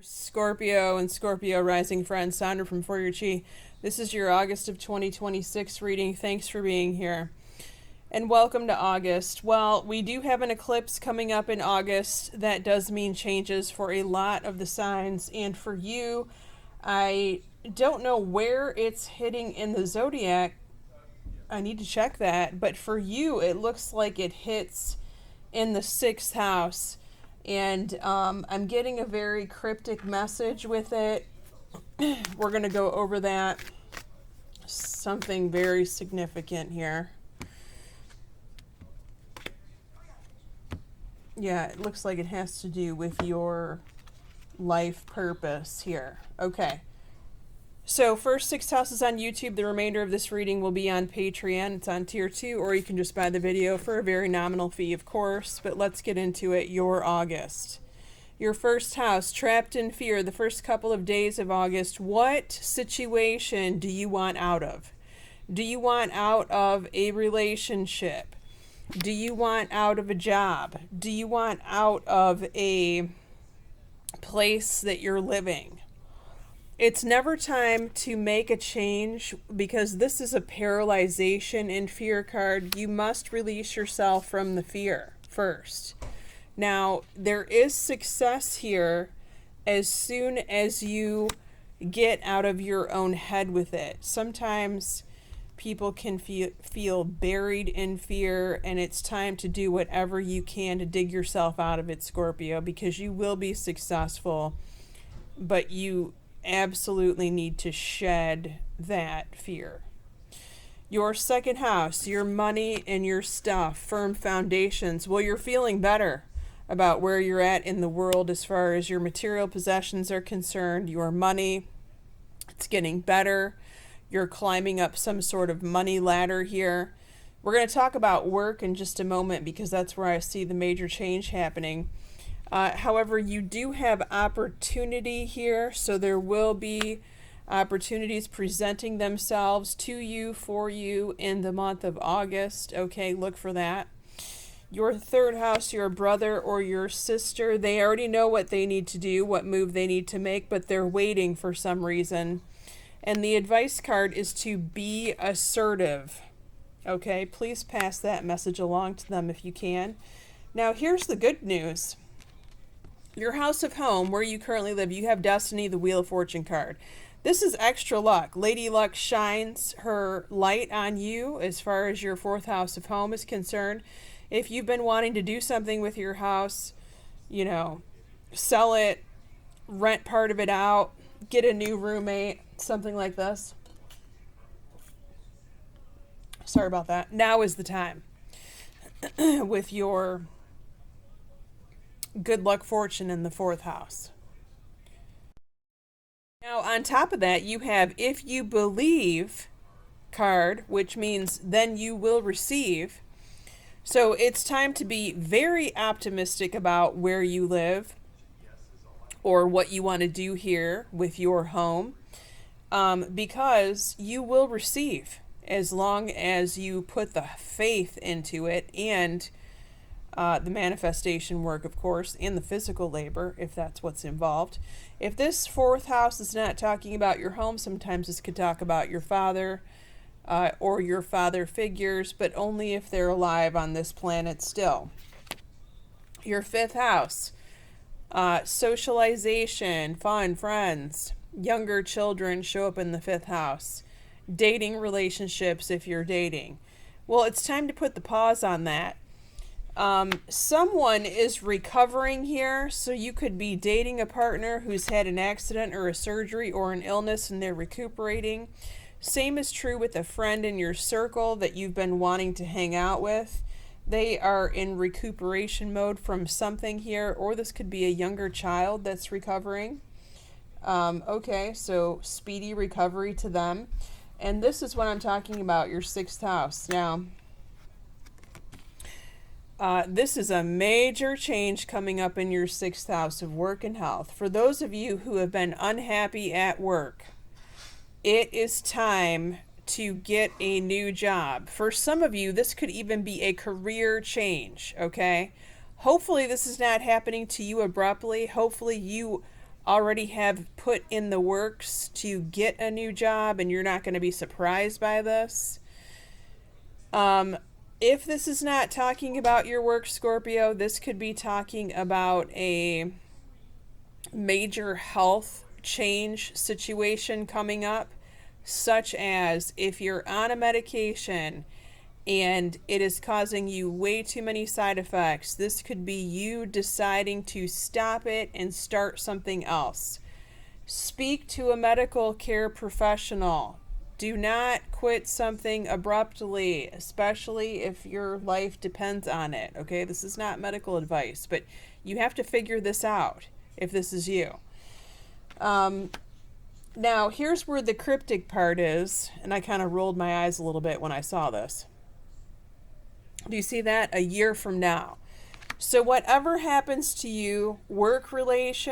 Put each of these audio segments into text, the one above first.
Scorpio and Scorpio rising friend, Sondra from For Your Chi. This is your August of 2026 reading. Thanks for being here. And welcome to August. Well, we do have an eclipse coming up in August. That does mean changes for a lot of the signs. And for you, I don't know where it's hitting in the zodiac. I need to check that. But for you, it looks like it hits in the 6th house. And I'm getting a very cryptic message with it. We're going to go over that. Something very significant here. Yeah, it looks like it has to do with your life purpose here. Okay. So first 6 houses on YouTube. The remainder of this reading will be on Patreon. It's on tier 2, or you can just buy the video for a very nominal fee, of course. But let's get into it. Your August. Your first house, trapped in fear. The first couple of days of August. What situation do you want out of? Do you want out of a relationship? Do you want out of a job? Do you want out of a place that you're living? It's never time to make a change, because this is a paralyzation in fear card. You must release yourself from the fear first. Now, there is success here as soon as you get out of your own head with it. Sometimes people can feel buried in fear, and it's time to do whatever you can to dig yourself out of it, Scorpio, because you will be successful, but you absolutely need to shed that fear. Your second house, your money and your stuff, firm foundations. Well, you're feeling better about where you're at in the world as far as your material possessions are concerned. Your money, it's getting better. You're climbing up some sort of money ladder here. We're going to talk about work in just a moment, because that's where I see the major change happening. However, you do have opportunity here, so there will be opportunities presenting themselves to you, for you, in the month of August. Okay, look for that. Your third house, your brother or your sister, they already know what they need to do, what move they need to make, but they're waiting for some reason. And the advice card is to be assertive. Okay, please pass that message along to them if you can. Now, here's the good news. Your house of home, where you currently live, you have Destiny, the Wheel of Fortune card. This is extra luck. Lady Luck shines her light on you as far as your 4th house of home is concerned. If you've been wanting to do something with your house, you know, sell it, rent part of it out, get a new roommate, something like this. Sorry about that. Now is the time with your good luck fortune in the 4th house. Now, on top of that, you have if you believe card, which means then you will receive. So it's time to be very optimistic about where you live or what you want to do here with your home, because you will receive as long as you put the faith into it, and the manifestation work, of course, and the physical labor, if that's what's involved. If this 4th house is not talking about your home, sometimes this could talk about your father or your father figures, but only if they're alive on this planet still. Your 5th house, socialization, fun, friends, younger children show up in the 5th house. Dating relationships, if you're dating. Well, it's time to put the pause on that. Someone is recovering here, so you could be dating a partner who's had an accident or a surgery or an illness, and they're recuperating. Same is true with a friend in your circle that you've been wanting to hang out with. They are in recuperation mode from something here, or this could be a younger child that's recovering. Okay, so speedy recovery to them. And this is what I'm talking about, your 6th house. Now, this is a major change coming up in your 6th house of work and health. For those of you who have been unhappy at work, it is time to get a new job. For some of you, this could even be a career change, okay? Hopefully this is not happening to you abruptly. Hopefully you already have put in the works to get a new job, and you're not going to be surprised by this. If this is not talking about your work, Scorpio, this could be talking about a major health change situation coming up, such as if you're on a medication and it is causing you way too many side effects, this could be you deciding to stop it and start something else. Speak to a medical care professional. Do not quit something abruptly, especially if your life depends on it. Okay, this is not medical advice, but you have to figure this out if this is you. Now, here's where the cryptic part is, and I kind of rolled my eyes a little bit when I saw this. Do you see that? A year from now. So whatever happens to you, work-wise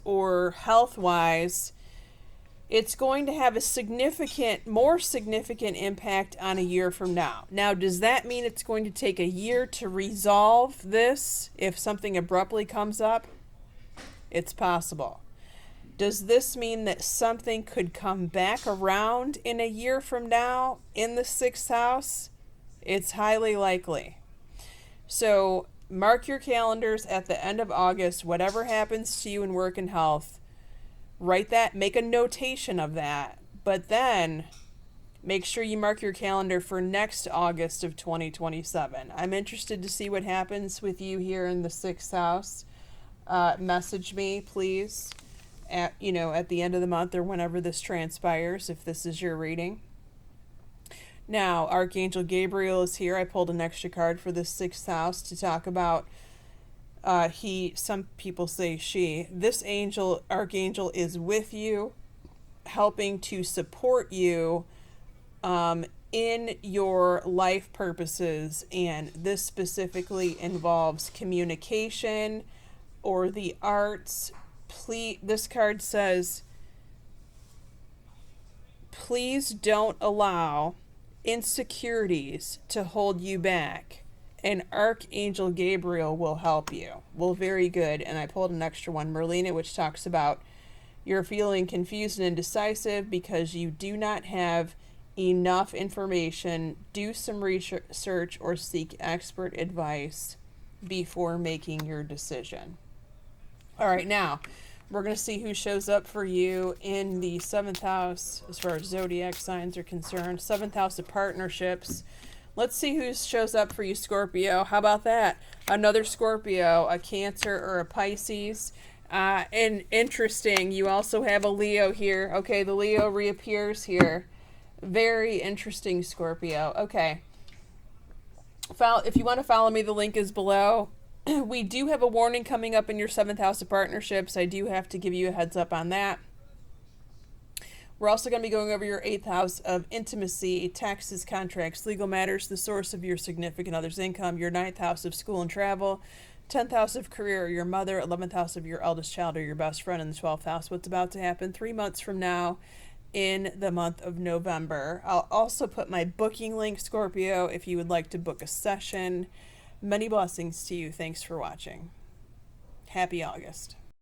or health-wise, it's going to have a more significant impact on a year from now. Now, does that mean it's going to take a year to resolve this if something abruptly comes up? It's possible. Does this mean that something could come back around in a year from now in the 6th house? It's highly likely. So mark your calendars at the end of August. Whatever happens to you in work and health, write that, make a notation of that. But then make sure you mark your calendar for next August of 2027. I'm interested to see what happens with you here in the 6th house. Message me, please, at the end of the month or whenever this transpires, if this is your reading. Now, Archangel Gabriel is here. I pulled an extra card for the 6th house to talk about some people say she. This archangel is with you, helping to support you in your life purposes, and this specifically involves communication or the arts. This card says, please don't allow insecurities to hold you back, and Archangel Gabriel will help you. Well, very good. And I pulled an extra one, Merlina, which talks about you're feeling confused and indecisive because you do not have enough information. Do some research or seek expert advice before making your decision. All right, now we're going to see who shows up for you in the 7th house as far as zodiac signs are concerned. 7th house of partnerships. Let's see who shows up for you, Scorpio. How about that? Another Scorpio, a Cancer, or a Pisces. And interesting, you also have a Leo here. Okay, the Leo reappears here. Very interesting, Scorpio. Okay. If you want to follow me, the link is below. We do have a warning coming up in your 7th house of partnerships. I do have to give you a heads up on that. We're also going to be going over your 8th house of intimacy, taxes, contracts, legal matters, the source of your significant other's income, your 9th house of school and travel, 10th house of career, your mother, 11th house of your eldest child or your best friend, and the 12th house, what's about to happen 3 months from now in the month of November. I'll also put my booking link, Scorpio, if you would like to book a session. Many blessings to you. Thanks for watching. Happy August.